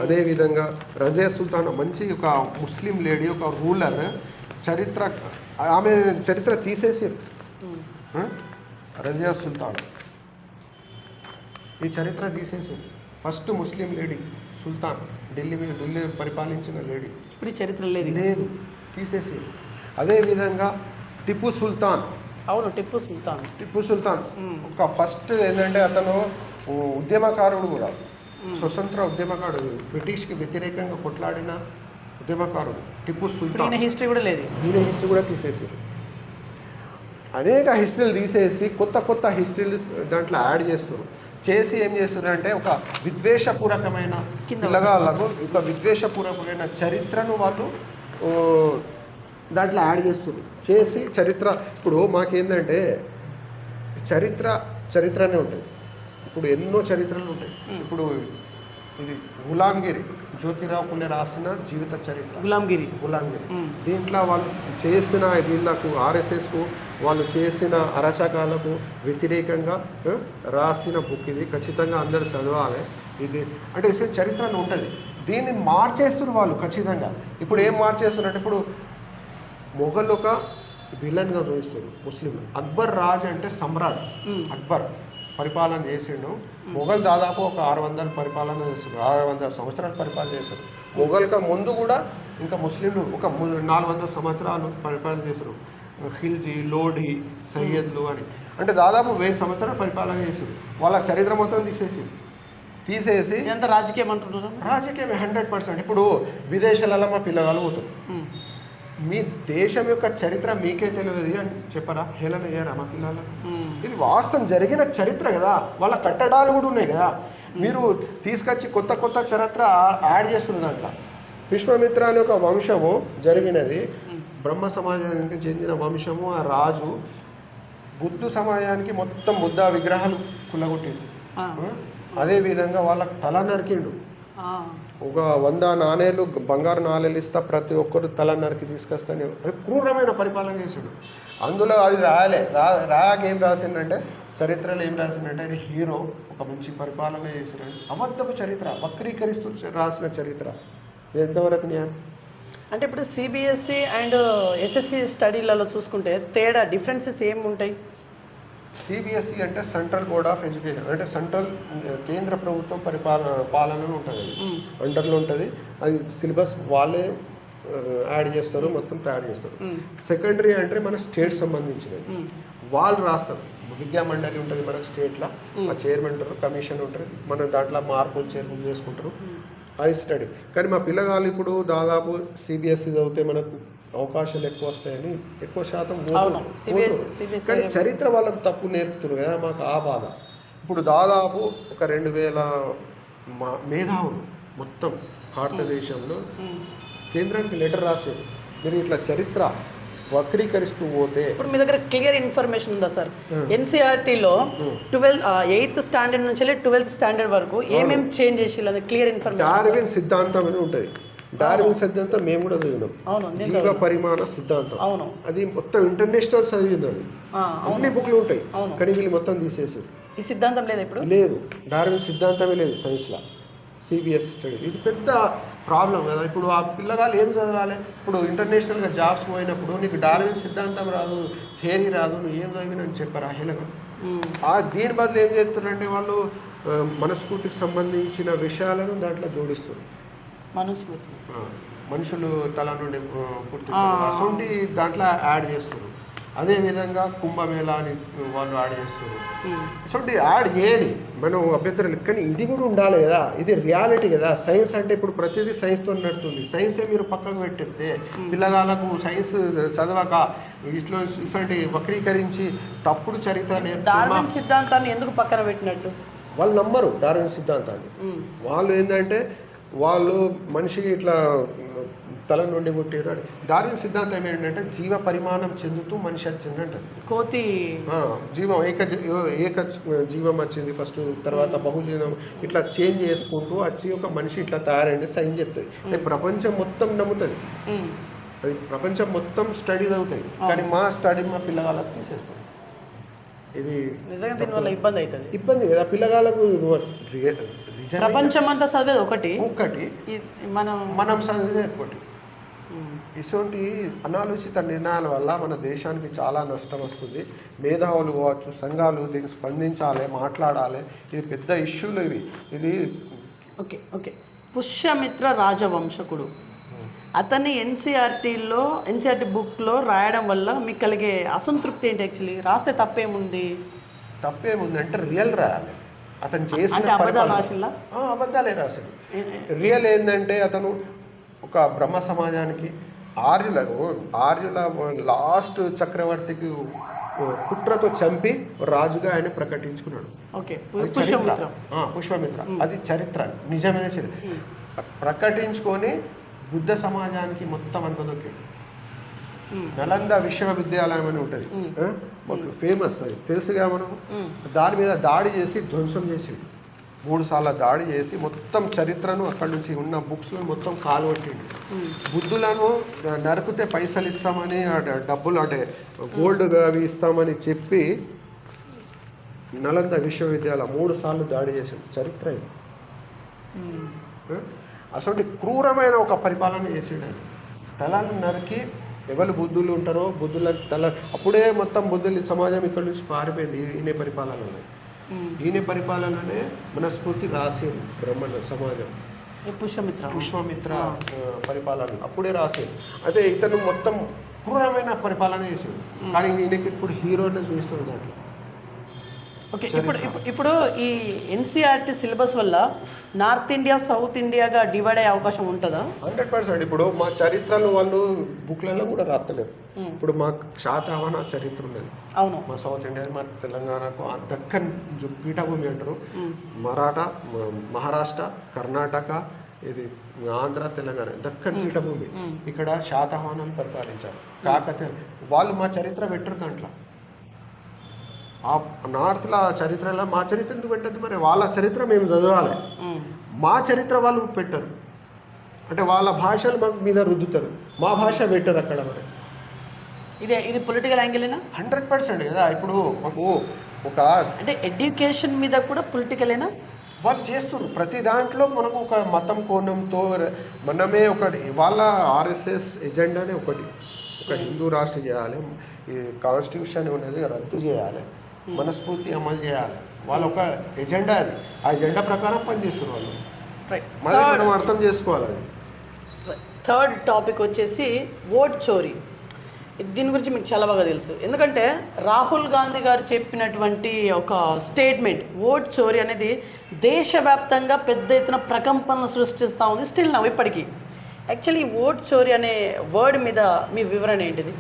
అదేవిధంగా రజియా సుల్తానా మంచి ఒక ముస్లిం లేడీ, ఒక రూలర్ ఆమె చరిత్ర తీసేసారు. రజియా సుల్తాన్ ఈ చరిత్ర తీసేసారు. ఫస్ట్ ముస్లిం లేడీ సుల్తాన్, ఢిల్లీ పరిపాలించిన లేడీ. ఇప్పుడు ఈ చరిత్ర లేదు, తీసేసారు. అదేవిధంగా టిప్పు సుల్తాన్ ఒక ఫస్ట్ ఏంటంటే అతను ఉద్యమకారుడు కూడా, స్వతంత్ర ఉద్యమకారుడు, బ్రిటిష్కి వ్యతిరేకంగా కొట్లాడిన ఉద్యమకారుడు టిప్పు సుల్తాన్. హిస్టరీ కూడా లేదు, హిస్టరీ కూడా తీసేసారు. అనేక హిస్టరీలు తీసేసి కొత్త హిస్టరీలు దాంట్లో యాడ్ చేస్తారు. చేసి ఏం చేస్తున్నారంటే ఒక విద్వేషపూర్వకమైన పిల్లగాళ్ళకు ఒక విద్వేషపూర్వకమైన చరిత్రను వాళ్ళు దాంట్లో యాడ్ చేస్తున్నారు. చేసి చరిత్ర ఇప్పుడు మాకేందంటే చరిత్రనే ఉంటుంది. ఇప్పుడు ఎన్నో చరిత్రలు ఉంటాయి. ఇప్పుడు ఇది గులాంగిరి, జ్యోతిరావు పుల్లే రాసిన జీవిత చరిత్ర గులాంగిరి. దీంట్లో వాళ్ళు చేసిన వీళ్ళకు RSSకు వాళ్ళు చేసిన అరాచకాలకు వ్యతిరేకంగా రాసిన బుక్ ఇది. ఖచ్చితంగా అందరూ చదవాలి. ఇది అంటే చరిత్రలో ఉంటుంది. దీన్ని మార్చేస్తున్నారు వాళ్ళు ఖచ్చితంగా. ఇప్పుడు ఏం మార్చేస్తున్నారు అంటే ఇప్పుడు మొఘల్ ఒక విలన్గా చూపిస్తారు ముస్లింలు. అక్బర్ రాజు అంటే సమ్రాట్ అక్బర్ పరిపాలన చేసిండు. మొఘల్ దాదాపు ఒక 600 పరిపాలన చేస్తారు, 600 సంవత్సరాలు పరిపాలన చేస్తారు. మొఘల్కి ముందు కూడా ఇంకా ముస్లింలు ఒక 400 సంవత్సరాలు పరిపాలన చేస్తారు. ఖిల్జీ, లోఢీ, సయ్యద్లు అని అంటే దాదాపు 1000 సంవత్సరాలు పరిపాలన చేశారు. వాళ్ళ చరిత్ర మొత్తం తీసేసి ఎంత రాజకీయం అంటున్నారు? రాజకీయం 100%. ఇప్పుడు విదేశాలలో మా పిల్లగాళ్ళు పోతారు. మీ దేశం యొక్క చరిత్ర మీకే తెలియదు అని చెప్పరా? హేళన అయ్యారా మా పిల్లలు? ఇది వాస్తవం జరిగిన చరిత్ర కదా. వాళ్ళ కట్టడాలు కూడా ఉన్నాయి కదా. మీరు తీసుకొచ్చి కొత్త చరిత్ర యాడ్ చేస్తున్నారు దాంట్లో. విశ్వామిత్ర అనే ఒక వంశము జరిగినది, బ్రహ్మ సమాజానికి చెందిన వంశము. ఆ రాజు బుద్ధు సమాజానికి మొత్తం బుద్ధ విగ్రహాలు కుల్లగొట్టిండు. అదేవిధంగా వాళ్ళకి తల నరికిండు. ఒక 100 నాణేలు బంగారు నాణేలు ఇస్తా, ప్రతి ఒక్కరు తల నరికి తీసుకొస్తాను. అది క్రూరమైన పరిపాలన చేశాడు. అందులో అది రాయాక ఏం రాసిందంటే చరిత్రలో ఏం రాసిందంటే ఆయన హీరో ఒక మంచి పరిపాలన చేశాడు. అబద్ధపు చరిత్ర వక్రీకరిస్తూ రాసిన చరిత్ర. ఎంతవరకు న్యాయం? అంటే ఇప్పుడు CBSE అండ్ SSC స్టడీలలో చూసుకుంటే తేడా డిఫరెన్సెస్ ఏముంటాయి? CBSE అంటే సెంట్రల్ బోర్డ్ ఆఫ్ ఎడ్యుకేషన్, అంటే సెంట్రల్ కేంద్ర ప్రభుత్వం పాలనలో ఉంటుంది, అండర్లో ఉంటుంది. అది సిలబస్ వాళ్ళే యాడ్ చేస్తారు, మొత్తం తయారు చేస్తారు. సెకండరీ అంటే మన స్టేట్ సంబంధించినది వాళ్ళు రాస్తారు. విద్యా మండలి ఉంటుంది మనకు స్టేట్లో, ఆ చైర్మన్ ఉంటారు, కమిషన్ ఉంటుంది. మనం దాంట్లో మార్పులు చేర్పులు చేసుకుంటారు. అది స్టడీ. కానీ మా పిల్లగాళ్ళు ఇప్పుడు దాదాపు CBSE చదివితే మనకు అవకాశాలు ఎక్కువ వస్తాయని ఎక్కువ శాతం అవును, CBSE ఓటు. కానీ చరిత్ర వాళ్ళకి తప్పు నేర్పుతున్నారు కదా, మాకు ఆ బాధ. ఇప్పుడు దాదాపు ఒక 2000 మేధావులు మొత్తం భారతదేశంలో కేంద్రానికి లెటర్ రాశారు, మీరు ఇట్లా చరిత్ర వక్రీకరిస్తూ పోతే. ఇప్పుడు మీ దగ్గర క్లియర్ ఇన్ఫర్మేషన్ ఉందా సార్? ఎన్సీఆర్టీలో 8th స్టాండర్డ్ నుంచి 12th స్టాండర్డ్ వరకు ఏమేమి చేంజ్ చేసి క్లియర్ ఇన్ఫర్మేషన్? డార్విన్ సిద్ధాంతం అని ఉంటుంది. డార్విన్ సిద్ధాంతం మేము కూడా చదివినాం. అవును, జీవ పరిమాణ సిద్ధాంతం. అవును, అది మొత్తం ఇంటర్నేషనల్ చదివింది. అది అన్ని బుక్లు ఉంటాయి, కానీ వీళ్ళు మొత్తం తీసేసారు. ఈ సిద్ధాంతం లేదు ఇప్పుడు, లేదు. డార్విన్ సిద్ధాంతమే లేదు సైన్స్లో. CBSE స్టడీ ఇది పెద్ద ప్రాబ్లం కదా. ఇప్పుడు ఆ పిల్లగాళ్ళు ఏం చదవాలి? ఇప్పుడు ఇంటర్నేషనల్గా జాబ్స్ పోయినప్పుడు నీకు డార్విన్ సిద్ధాంతం రాదు, థియరీ రాదు, నువ్వు ఏం చదివినని చెప్పారు ఆ హేళన. దీని బదులు ఏం చేస్తున్నారంటే వాళ్ళు మనస్ఫూర్తికి సంబంధించిన విషయాలను దాంట్లో జోడిస్తారు. మనస్ఫూర్తి మనుషులు తల నుండి పుట్టి అసొంటి దాంట్లో యాడ్ చేస్తారు. అదేవిధంగా కుంభమేళా అని వాళ్ళు యాడ్ చేస్తారు. అసొంటి యాడ్ చేయని మనం అభ్యంతరాలు, కానీ ఇది కూడా ఉండాలి కదా, ఇది రియాలిటీ కదా. సైన్స్ అంటే ఇప్పుడు ప్రతిదీ సైన్స్తో నడుతుంది. సైన్సే మీరు పక్కకు పెట్టితే పిల్లగాళ్ళకు సైన్స్ చదవక ఇట్లా ఇటువంటి వక్రీకరించి తప్పుడు చరిత్ర డార్విన్ సిద్ధాంతాన్ని ఎందుకు పక్కన పెట్టినట్టు? వాళ్ళు నమ్మరు డార్విన్ సిద్ధాంతాన్ని. వాళ్ళు ఏంటంటే వాళ్ళు మనిషికి ఇట్లా తల నుండి పుట్టిరు అని. డార్విన్ సిద్ధాంతం ఏంటంటే జీవ పరిమాణం చెందుతూ మనిషి వచ్చింది అంటారు. కోతి జీవం ఏక జీవం వచ్చింది ఫస్ట్, తర్వాత బహుజీవం ఇట్లా చేంజ్ చేసుకుంటూ వచ్చి ఒక మనిషి ఇట్లా తయారైంది సైన్స్ చెప్తుంది. అది ప్రపంచం మొత్తం నమ్ముతుంది, అది ప్రపంచం మొత్తం స్టడీస్ అవుతాయి. కానీ మా స్టడీ మా పిల్లగాళ్ళకి తీసేస్తాం. ఇది నిజంగా దీనివల్ల ఇబ్బంది అవుతుంది. ఇబ్బంది కదా పిల్లగాళ్ళకు. ప్రపంచం అంతా చదివేది ఒకటి, మనం చదివేది ఒకటి. ఇటువంటి అనాలోచిత నిర్ణయాల వల్ల మన దేశానికి చాలా నష్టం వస్తుంది. మేధావులు కావచ్చు, సంఘాలు దీనికి స్పందించాలి, మాట్లాడాలి. ఇది పెద్ద ఇష్యూలు ఇవి. ఇది ఓకే పుష్యమిత్ర రాజవంశకుడు అతన్ని ఎన్సీఆర్టీ బుక్లో రాయడం వల్ల మీకు కలిగే అసంతృప్తి ఏంటి? యాక్చువల్లీ రాస్తే తప్పేముంది అంటే రియల్ రాయాలి. అతను చేసిన అబద్ధాలే రాశాడు. రియల్ ఏంటంటే అతను ఒక బ్రహ్మ సమాజానికి ఆర్యుల లాస్ట్ చక్రవర్తికి కుట్రతో చంపి రాజుగా ఆయన ప్రకటించుకున్నాడు. పుష్పమిత్ర. అది చరిత్ర, నిజమైన చరిత్ర. ప్రకటించుకొని బుద్ధ సమాజానికి మొత్తం అనుకోదొక్కాడు. నలంద విశ్వవిద్యాలయం అని ఉంటుంది, ఫేమస్, అది తెలుసుగా మనం. దాని మీద దాడి చేసి ధ్వంసం చేసి 3 సార్లు దాడి చేసి మొత్తం చరిత్రను అక్కడి నుంచి ఉన్న బుక్స్లో మొత్తం కాలువట్టిండు. బుద్ధులను నరికితే పైసలు ఇస్తామని, డబ్బులు అంటే గోల్డ్ అవి ఇస్తామని చెప్పి నలంద విశ్వవిద్యాలయం 3 సార్లు దాడి చేసింది. చరిత్ర ఇది. అసలు క్రూరమైన ఒక పరిపాలన చేసిండు. తలాన్ని నరికి ఎవరు బుద్ధులు ఉంటారో బుద్ధుల తల అప్పుడే మొత్తం బుద్ధుల సమాజం ఇక్కడి నుంచి పారిపోయింది. ఈయన పరిపాలననే మనస్ఫూర్తి రాసేది బ్రహ్మణ సమాజం. పుష్పమిత్ర పరిపాలన అప్పుడే రాసేది. అదే ఇతను మొత్తం క్రూరమైన పరిపాలన చేసేది. కానీ ఈయనకి ఇప్పుడు హీరోని చూస్తుంది దాంట్లో. ఓకే, ఇప్పుడు ఈ ఎన్సీఆర్టీ సిలబస్ వల్ల నార్త్ ఇండియా సౌత్ ఇండియాగా డివైడ్ అయ్యే అవకాశం ఉంటుందా? 100%. ఇప్పుడు మా చరిత్రలు వాళ్ళు బుక్లలో కూడా రాస్తలేరు. ఇప్పుడు మాకు శాతవాహన చరిత్ర ఉన్నది. అవును, మా సౌత్ ఇండియా, మా తెలంగాణకు దక్కన్ పీఠభూమి అంటారు. మరాఠా, మహారాష్ట్ర, కర్ణాటక, ఇది ఆంధ్ర, తెలంగాణ దక్కన్ పీఠభూమి. ఇక్కడ శాతవాహనాలు పరిపాలించారు. కాకతీయ వాళ్ళు మా చరిత్ర పెట్టరు దాంట్లో. ఆ నార్త్లో చరిత్రలో మా చరిత్ర ఎందుకు పెట్టద్దు? మరి వాళ్ళ చరిత్ర మేము చదవాలి, మా చరిత్ర వాళ్ళు పెట్టరు. అంటే వాళ్ళ భాషలు మాకు మీద రుద్దుతారు, మా భాష పెట్టరు అక్కడ. మరి ఇది పొలిటికల్ యాంగిలేనా? 100% కదా. ఇప్పుడు మాకు ఒక అంటే ఎడ్యుకేషన్ మీద కూడా పొలిటికలేనా వాళ్ళు చేస్తున్నారు. ప్రతి దాంట్లో మనకు ఒక మతం కోణంతో మనమే ఒకటి. వాళ్ళ ఆర్ఎస్ఎస్ ఎజెండానే ఒకటి, ఒక హిందూ రాష్ట్ర చేయాలి, ఈ కాన్స్టిట్యూషన్ ఉన్నది రద్దు చేయాలి, మనస్ఫూర్తి అమలు చేయాలి. వాళ్ళ ఒక ఎజెండా అది. ఆ ఎజెండా ప్రకారం పనిచేస్తున్నారు వాళ్ళు. మరి మనం అర్థం చేసుకోవాలి. అది థర్డ్ టాపిక్ వచ్చేసి ఓట్ చోరీ. దీని గురించి మీకు చాలా బాగా తెలుసు, ఎందుకంటే రాహుల్ గాంధీ గారు చెప్పినటువంటి ఒక స్టేట్మెంట్ ఓట్ చోరీ అనేది దేశవ్యాప్తంగా పెద్ద ఎత్తున ప్రకంపనలు సృష్టిస్తూ ఉంది. స్టిల్ నవ్వు ఇప్పటికీ యాక్చువల్లీ ఓట్ చోరీ అనే వర్డ్ మీద మీ వివరణ ఏంటిది?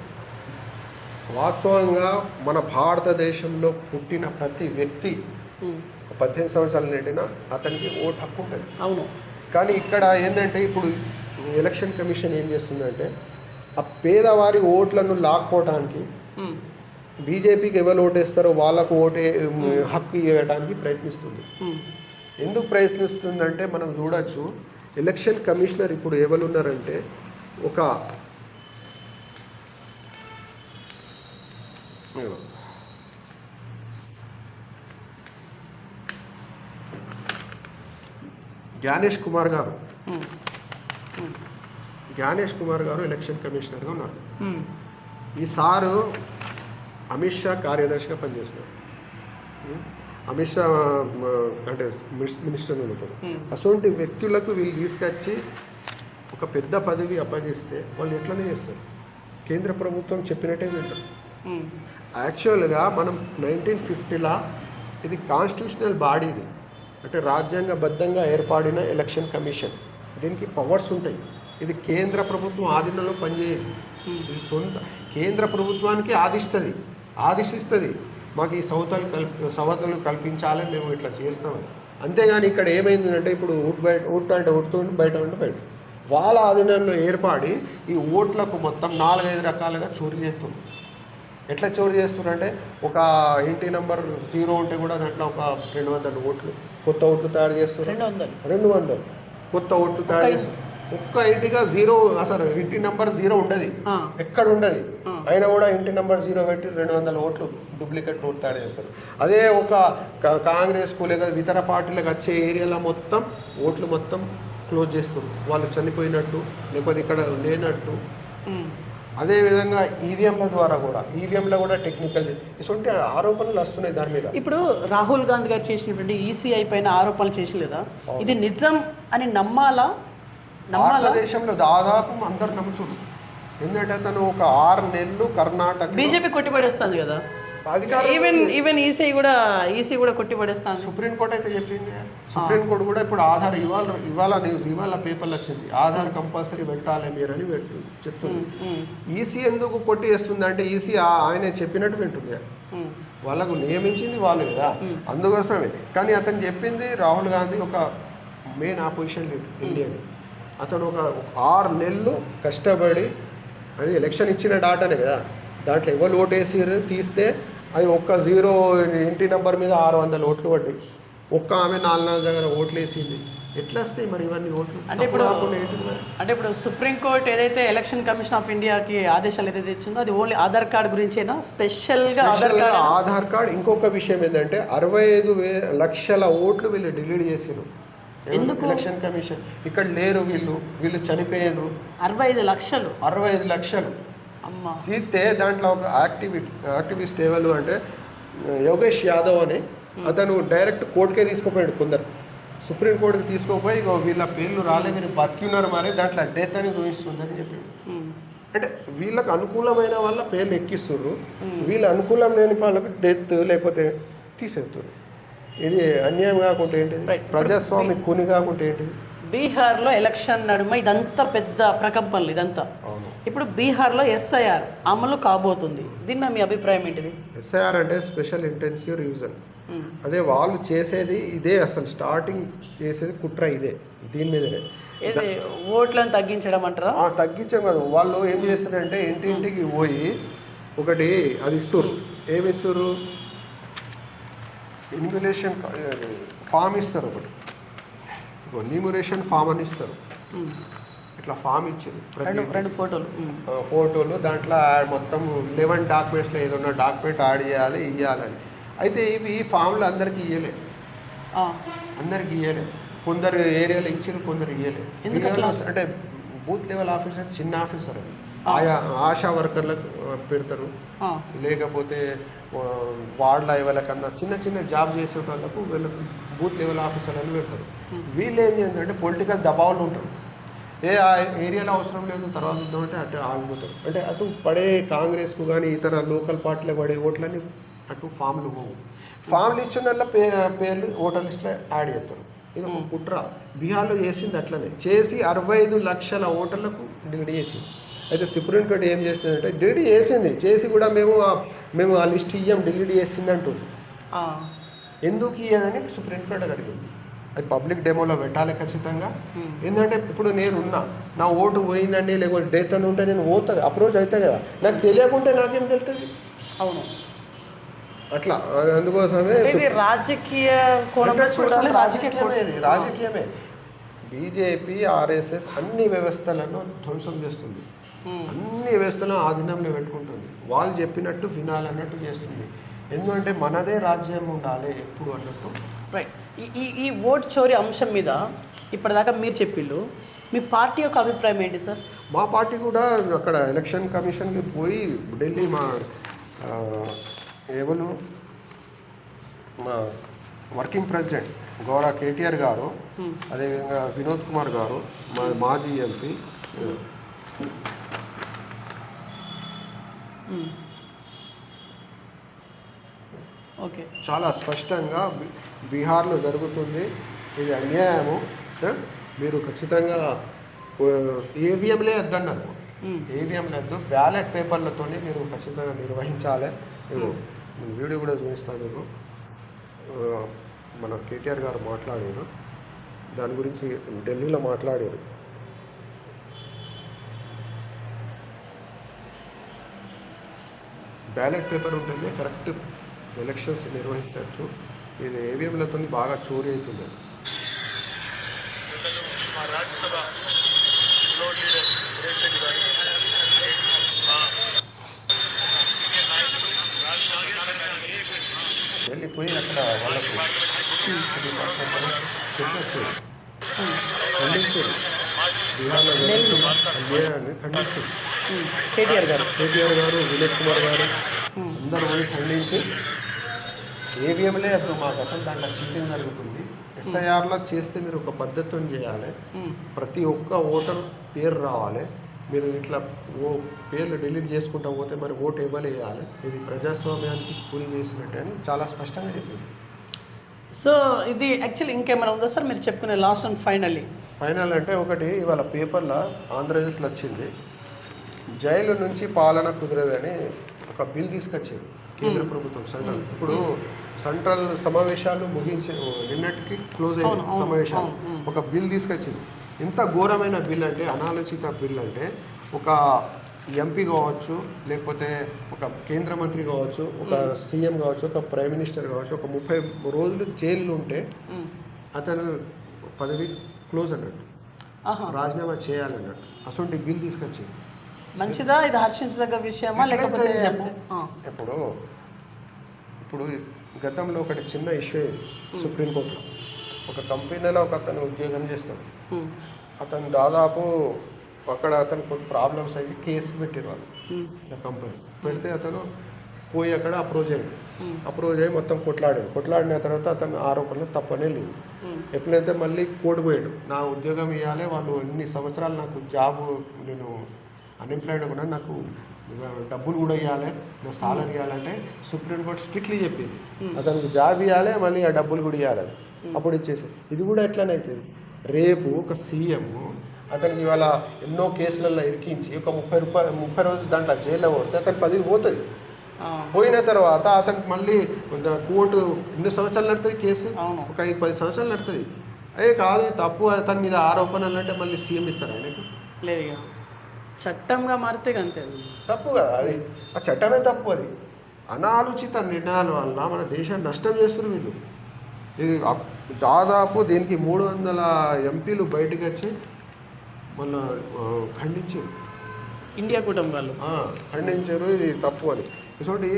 వాస్తవంగా మన భారతదేశంలో పుట్టిన ప్రతి వ్యక్తి 18 సంవత్సరాలు నిండినా అతనికి ఓటు హక్కు ఉంటుంది. అవును. కానీ ఇక్కడ ఏంటంటే ఇప్పుడు ఎలక్షన్ కమిషన్ ఏం చేస్తుందంటే ఆ పేదవారి ఓట్లను లాక్కోవడానికి బీజేపీకి ఎవరు ఓటేస్తారో వాళ్ళకు హక్కు ఇవ్వడానికి ప్రయత్నిస్తుంది. ఎందుకు ప్రయత్నిస్తుందంటే మనం చూడొచ్చు, ఎలక్షన్ కమిషనర్ ఇప్పుడు ఎవరు ఉన్నారంటే ఒక జ్ఞానేష్ కుమార్ గారు ఎలక్షన్ కమిషనర్గా ఉన్నారు. ఈ సారు అమిత్ షా కార్యదర్శిగా పనిచేస్తున్నారు. అమిత్ షా అంటే మినిస్టర్ ఉంటారు. అటువంటి వ్యక్తులకు వీళ్ళు తీసుకొచ్చి ఒక పెద్ద పదవి అప్పగిస్తే వాళ్ళు ఎట్లనే చేస్తారు, కేంద్ర ప్రభుత్వం చెప్పినట్టే వింటారు. యాక్చువల్గా మనం 1950లా ఇది కాన్స్టిట్యూషనల్ బాడీది, అంటే రాజ్యాంగబద్ధంగా ఏర్పడిన ఎలక్షన్ కమిషన్. దీనికి పవర్స్ ఉంటాయి. ఇది కేంద్ర ప్రభుత్వం ఆధీనంలో పనిచేయదు. ఇది సొంత కేంద్ర ప్రభుత్వానికి ఆదేశిస్తుంది మాకు ఈ సవతలు కల్పించాలని మేము ఇట్లా చేస్తామని. అంతేగాని ఇక్కడ ఏమైందంటే ఇప్పుడు బయట వాళ్ళ ఆధీనంలో ఏర్పడి ఈ ఓట్లకు మొత్తం 4-5 రకాలుగా చోరీ చేస్తున్నారు. ఎట్లా చోరీ చేస్తున్నారంటే ఒక ఇంటి నెంబర్ 0 ఉంటే కూడా దాంట్లో ఒక 200 ఓట్లు కొత్త ఓట్లు తయారు చేస్తారు. 200 కొత్త ఓట్లు తయారు చేస్తారు. ఒక్క ఇంటిగా 0 అసలు ఇంటి నెంబర్ 0 ఉండదు, ఎక్కడ ఉండదు. అయినా కూడా ఇంటి నెంబర్ 0 పెట్టి 200 ఓట్లు డూప్లికేట్ ఓట్లు తయారు చేస్తారు. అదే ఒక కాంగ్రెస్కు లేక ఇతర పార్టీలకు వచ్చే ఏరియాలో మొత్తం ఓట్లు మొత్తం క్లోజ్ చేస్తారు, వాళ్ళు చనిపోయినట్టు లేకపోతే ఇక్కడ లేనట్టు. అదేవిధంగా ఈవీఎంల కూడా టెక్నికల్ ఇటువంటి ఆరోపణలు వస్తున్నాయి దాని మీద. ఇప్పుడు రాహుల్ గాంధీ గారు చేసినటువంటి ఈసీఐ పైన ఆరోపణలు చేసలేదా? ఇది నిజం అని నమ్మాలా? భారతదేశంలో దాదాపు అందరు నమ్ముతున్నారు. ఎందుకంటే అతను ఒక 6 నెలలు కర్ణాటక బీజేపీ కొట్టిపడేస్తుంది కదా, ఈవెన్ ఈసీ కూడా కొట్టిపడేస్తాను. సుప్రీంకోర్టు అయితే చెప్పింది. సుప్రీంకోర్టు కూడా ఇప్పుడు ఆధార్ ఇవాళ పేపర్లు వచ్చింది, ఆధార్ కంపల్సరీ పెట్టాలి మీరని చెప్తుంది. ఈసీ ఎందుకు కొట్టి వేస్తుంది అంటే ఈసీ ఆయన చెప్పినట్టు వింటుంది, వాళ్ళకు నియమించింది వాళ్ళు కదా, అందుకోసమే. కానీ అతను చెప్పింది రాహుల్ గాంధీ ఒక మెయిన్ ఆపోజిషన్ లీడర్ ఇండియాని. అతను ఒక 6 నెలలు కష్టపడి, అది ఎలక్షన్ ఇచ్చిన డాటానే కదా, దాంట్లో ఎవరు ఓటేసి తీస్తే అది ఒక్క 0 ఇంటి నెంబర్ మీద 600 ఓట్లు పడ్డాయి. ఒక్క ఆమె 4 దగ్గర ఓట్లు వేసింది. ఎట్లా వస్తాయి మరి ఇవన్నీ ఓట్లు? అంటే ఇప్పుడు సుప్రీంకోర్టు ఏదైతే ఎలక్షన్ కమిషన్ ఆఫ్ ఇండియాకి ఆదేశాలు ఏదైతే ఇచ్చిందో అది ఓన్లీ ఆధార్ కార్డ్ గురించేనా? స్పెషల్గా ఆధార్ కార్డ్. ఇంకొక విషయం ఏంటంటే 65 లక్షల ఓట్లు వీళ్ళు డిలీట్ చేసారు. ఎందుకు? ఎలక్షన్ కమిషన్ ఇక్కడ లేరు, వీళ్ళు చనిపోయారు. 65 లక్షలు తీస్తే దాంట్లో ఒక యాక్టివిస్ట్ ఎవరు అంటే యోగేష్ యాదవ్ అని అతను డైరెక్ట్ కోర్టుకే తీసుకుపోయాడు. కొందరు సుప్రీంకోర్టుకి తీసుకోపోయి వీళ్ళ పేర్లు రాలే, మీరు బతికిన్నారు మరి దాంట్లో డెత్ అని చూపిస్తుందని చెప్పాడు. అంటే వీళ్ళకి అనుకూలమైన వాళ్ళ పేర్లు ఎక్కిస్తుర్రు, వీళ్ళు అనుకూలం లేని వాళ్ళకు డెత్ లేకపోతే తీసేస్తారు. ఇది అన్యాయం కాకుంటే ఏంటిది? ప్రజాస్వామి కూని కాకుంటే ఏంటిది? బీహార్లో ఎలక్షన్ నడుమ ఇదంతా పెద్ద ప్రకంపనలు ఇదంతా. ఇప్పుడు బీహార్లో ఎస్ఐఆర్ అమలు కాబోతుంది, దీని మీ అభిప్రాయం ఏంటిది? ఎస్ఐఆర్ అంటే స్పెషల్ ఇంటెన్సివ్ రివిజన్. అదే వాళ్ళు చేసేది ఇదే, అసలు స్టార్టింగ్ చేసేది కుట్ర ఇదే, దీని మీదనే. ఓట్లను తగ్గించడం అంటారా? తగ్గించడం కాదు, వాళ్ళు ఏం చేస్తారంటే ఇంటింటికి పోయి ఒకటి అది ఇస్తారు. ఏమి ఇస్తారు? ఎన్యూమరేషన్ ఫామ్ ఇస్తారు. ఒకటి ఎన్యూమరేషన్ ఫామ్ అని ఇస్తారు. ఇట్లా ఫామ్ ఇచ్చింది, 2 ఫోటోలు దాంట్లో మొత్తం 11 డాక్యుమెంట్స్లో ఏదన్నా డాక్యుమెంట్ యాడ్ చేయాలి ఇవ్వాలని. అయితే ఇవి ఫామ్లు అందరికి ఇవ్వలే, కొందరు ఏరియాలో ఇచ్చారు, కొందరు ఇవ్వలే. అంటే బూత్ లెవెల్ ఆఫీసర్, చిన్న ఆఫీసర్ అది ఆశా వర్కర్లకు పెడతారు, లేకపోతే వార్డ్ లెవెల్ కన్నా చిన్న జాబ్ చేసే వాళ్ళకు వీళ్ళకు బూత్ లెవెల్ ఆఫీసర్ అని పెడతారు. వీళ్ళు ఏం చేయాలంటే పొలిటికల్ దబావులు ఉంటారు. ఆ ఏరియాలో అవసరం లేదు తర్వాత చూద్దామంటే అటు ఆగిపోతారు. అంటే అటు పడే కాంగ్రెస్కు కానీ ఇతర లోకల్ పార్టీలకు పడే ఓట్లన్నీ అటు ఫామ్లు పోవు. ఫామ్లు ఇచ్చిన వాళ్ళ పేర్లు ఓటర్ లిస్ట్లో యాడ్ చేస్తారు. ఇది ఒక కుట్ర. బీహార్లో చేసింది అట్లనే చేసి 65 లక్షల ఓటర్లకు డిలీట్ చేసింది. అయితే సుప్రీంకోర్టు ఏం చేసిందంటే డిలీట్ చేసింది, చేసి కూడా మేము ఆ లిస్ట్ ఇయ్యం, డిలీట్ చేసింది అంటుంది. ఎందుకు ఇయ్యదని సుప్రీంకోర్టు అడిగింది. అది పబ్లిక్ డెమోలో పెట్టాలి ఖచ్చితంగా. ఏంటంటే ఇప్పుడు నేనున్నా, నా ఓటు పోయిందండి లేకపోతే డెత్ అని ఉంటే నేను పోతుంది, అప్రోచ్ అవుతుంది కదా, నాకు తెలియకుంటే నాకేం తెలుస్తుంది? అవును, అట్లా అందుకోసమే రాజకీయ కోణంలో చూడాలి. రాజకీయమే. బీజేపీ ఆర్ఎస్ఎస్ అన్ని వ్యవస్థలను ధ్వంసం చేస్తుంది, అన్ని వ్యవస్థలను ఆధీనంలో పెట్టుకుంటుంది, వాళ్ళు చెప్పినట్టు వినాలన్నట్టు చేస్తుంది. ఎందుకంటే మనదే రాజ్యం ఉండాలి ఎప్పుడు అన్నట్టు. రైట్. ఈ ఓట్ చోరీ అంశం మీద ఇప్పటిదాకా మీరు చెప్పిళ్ళు, మీ పార్టీ యొక్క అభిప్రాయం ఏంటి సార్? మా పార్టీ కూడా అక్కడ ఎలక్షన్ కమిషన్కి పోయి ఢిల్లీ మా ఎవరు మా వర్కింగ్ ప్రెసిడెంట్ గౌరవ కేటీఆర్ గారు, అదేవిధంగా వినోద్ కుమార్ గారు, మా మాజీ ఎంపీ ఓకే, చాలా స్పష్టంగా బీహార్లో జరుగుతుంది, ఇది అన్యాయము, మీరు ఖచ్చితంగా ఏవిఎంలే వద్దన్నారు, ఏవిఎంలు వద్దు, బ్యాలెట్ పేపర్లతో మీరు ఖచ్చితంగా నిర్వహించాలి. నేను వీడియో కూడా చూపిస్తాను మీకు. మన కేటీఆర్ గారు మాట్లాడారు దాని గురించి, ఢిల్లీలో మాట్లాడారు. బ్యాలెట్ పేపర్ ఉంటుంది, కరెక్ట్ ఎలక్షన్స్ నిర్వహించవచ్చు. ఇది ఏవిఎంలతో బాగా చోరీ అవుతుంది. వెళ్ళిపోయి అక్కడ వాళ్ళకు ఖండించారు, బీహార్లో అన్యాయాన్ని ఖండించారు. కేటీఆర్ గారు, వినోద్ కుమార్ గారు అందరూ పోయి ఖండించి ఏవిఎంలే అప్పుడు మాకు అసలు దాంట్లో చీటింగ్ జరుగుతుంది, ఎస్ఐఆర్లో చేస్తే మీరు ఒక పద్ధతితో చేయాలి, ప్రతి ఒక్క ఓటర్ పేరు రావాలి, మీరు ఇట్లా పేర్లు డిలీట్ చేసుకుంటా పోతే మరి ఓటు ఇవ్వలేయాలి, ఇది ప్రజాస్వామ్యానికి కూలి చేసినట్టు అని చాలా స్పష్టంగా చెప్పింది. సో ఇది యాక్చువల్లీ ఇంకేమైనా ఉందా సార్ మీరు చెప్పుకునే లాస్ట్ అండ్ ఫైనల్ అంటే ఒకటి ఇవాళ పేపర్లో ఆంధ్రజ్యోతిలో వచ్చింది, జైలు నుంచి పాలన కుదరదని ఒక బిల్ తీసుకొచ్చారు కేంద్ర ప్రభుత్వం సెంట్రల్. ఇప్పుడు సెంట్రల్ సమావేశాలు నిన్నటికి క్లోజ్ అయిన సమావేశాలు, ఒక బిల్ తీసుకొచ్చింది. ఎంత ఘోరమైన బిల్ అంటే, అనాలోచిత బిల్ అంటే, ఒక ఎంపీ కావచ్చు, లేకపోతే ఒక కేంద్ర మంత్రి కావచ్చు, ఒక సీఎం కావచ్చు, ఒక ప్రైమ్ మినిస్టర్ కావచ్చు, ఒక 30 రోజులు జైలు ఉంటే అతను పదవి క్లోజ్ అన్నట్టు, రాజీనామా చేయాలన్నట్టు అసలు బిల్ తీసుకొచ్చింది. మంచిదా? ఇది హర్షించదగ్గ విషయమా లేకపోతే? ఇప్పుడు గతంలో ఒకటి చిన్న ఇష్యూ సుప్రీంకోర్టులో, ఒక కంపెనీలో ఒక అతను ఉద్యోగం చేస్తాడు, అతను దాదాపు అక్కడ అతను కొన్ని ప్రాబ్లమ్స్ అయితే కేసు పెట్టారు వాళ్ళు కంపెనీ పెడితే, అతను పోయి అక్కడ అప్రోచ్ అయ్యి మొత్తం కొట్లాడిన తర్వాత అతను ఆరోపణలు తప్పనే లేవు. ఎప్పుడైతే మళ్ళీ కోర్టు పోయాడు, నా ఉద్యోగం ఇవ్వాలి, వాళ్ళు ఎన్ని సంవత్సరాలు నాకు జాబ్, నేను అన్ఎంప్లాయిడ్ కూడా నాకు డబ్బులు కూడా ఇవ్వాలి, నా సాలరీ ఇవ్వాలంటే సుప్రీంకోర్టు స్ట్రిక్ట్లీ చెప్పింది అతనికి జాబ్ ఇవ్వాలి, మళ్ళీ ఆ డబ్బులు కూడా ఇవ్వాలని. అప్పుడు ఇచ్చేసి ఇది కూడా ఎట్లనే అవుతుంది. రేపు ఒక సీఎం అతనికి ఇవాళ ఎన్నో కేసులలో ఇరికించి ఒక 30 రోజులు దాంట్లో జైల్లో పోతే అతను 10 పోతుంది. పోయిన తర్వాత అతనికి మళ్ళీ కోర్టు ఎన్ని సంవత్సరాలు నడుతుంది కేసు, ఒక 5-10 సంవత్సరాలు నడుతుంది. అదే కాదు తప్పు అతని మీద ఆరోపణలు అంటే మళ్ళీ సీఎం ఇస్తారు ఆయనకు. లేదు, చట్టంగా మారితే అంతే తప్పు కదా అది, ఆ చట్టమే తప్పు. అది అనాలోచిత నిర్ణయాల వల్ల మన దేశాన్ని నష్టం చేస్తున్నారు వీళ్ళు. ఇది దాదాపు దీనికి 300 ఎంపీలు బయటకు వచ్చి మొన్న ఖండించారు, ఇండియా కూటమి వాళ్ళు ఖండించారు ఇది తప్పు అని. ఇటువంటి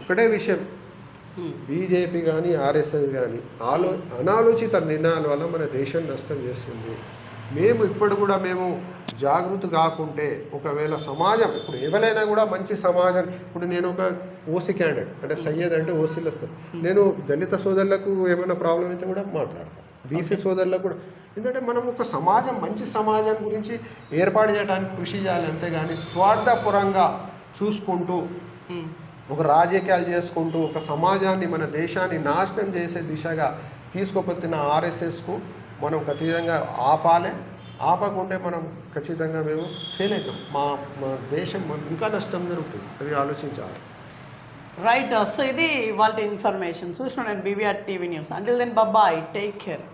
ఒకటే విషయం, బీజేపీ కానీ ఆర్ఎస్ఎస్ కానీ అనాలోచిత నిర్ణయాల వల్ల మన దేశం నష్టం చేస్తుంది. మేము ఇప్పుడు కూడా జాగృతి కాకుంటే ఒకవేళ సమాజం, ఇప్పుడు ఎవరైనా కూడా మంచి సమాజం, ఇప్పుడు నేను ఒక ఓసీ క్యాండిడేట్ అంటే సయ్యద్ అంటే ఓసీలు వస్తాను, నేను దళిత సోదరులకు ఏమైనా ప్రాబ్లం అయితే కూడా మాట్లాడతాను, బీసీ సోదరులకు కూడా. ఎందుకంటే మనం ఒక సమాజం, మంచి సమాజం గురించి ఏర్పాటు చేయడానికి కృషి చేయాలి, అంతేగాని స్వార్థపరంగా చూసుకుంటూ ఒక రాజకీయాలు చేసుకుంటూ ఒక సమాజాన్ని, మన దేశాన్ని నాశనం చేసే దిశగా తీసుకోపోతున్న ఆర్ఎస్ఎస్కు మనం ఖచ్చితంగా ఆపకుంటే మనం ఖచ్చితంగా మేము ఫెయిల్ అవుతాం. మా దేశం ఇంకా నష్టం జరుగుతుంది. అది ఆలోచించాలి. రైట్. సో ఇది వాళ్ళ ఇన్ఫర్మేషన్ చూసిన నేను BVR TV news. Until then bye, take care.